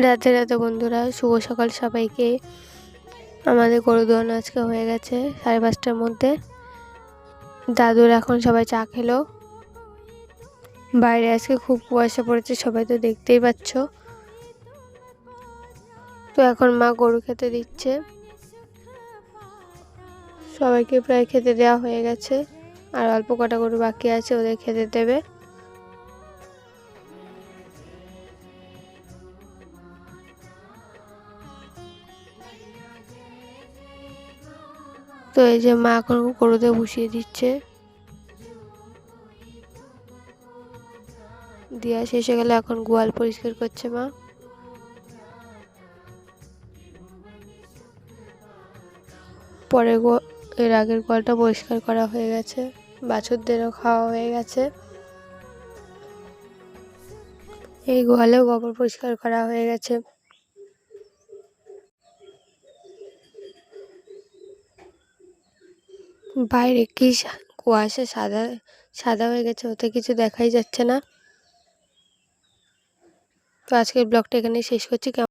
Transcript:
রাধে রাধে বন্ধুরা, শুভ সকাল সবাইকে। আমাদের গরু দোয়ানো আজকে হয়ে গেছে 5:30টার মধ্যে। দাদুর এখন সবাই চা খেলো। বাইরে আজকে খুব কুয়াশা পড়েছে, সবাই তো দেখতেই পাচ্ছ। তো এখন মা গরু খেতে দিচ্ছে, সবাইকে প্রায় খেতে দেওয়া হয়ে গেছে, আর অল্প কটা গরু বাকি আছে, ওদের খেতে দেবে। তো এই যে মা এখন গরুদের বসিয়ে দিচ্ছে, দেওয়া শেষ হয়ে গেলে এখন গোয়াল পরিষ্কার করছে মা। পরে এর আগের গোয়ালটা পরিষ্কার করা হয়ে গেছে, বাছুরদেরও খাওয়া হয়ে গেছে। এই গোয়ালেও গোবর পরিষ্কার করা হয়ে গেছে। বাইরে কি কুয়াশা সাদা সাদা হয়ে গেছে, ওতে কিছু দেখাই যাচ্ছে না। তো আজকের ব্লগটা এখানেই শেষ করছি।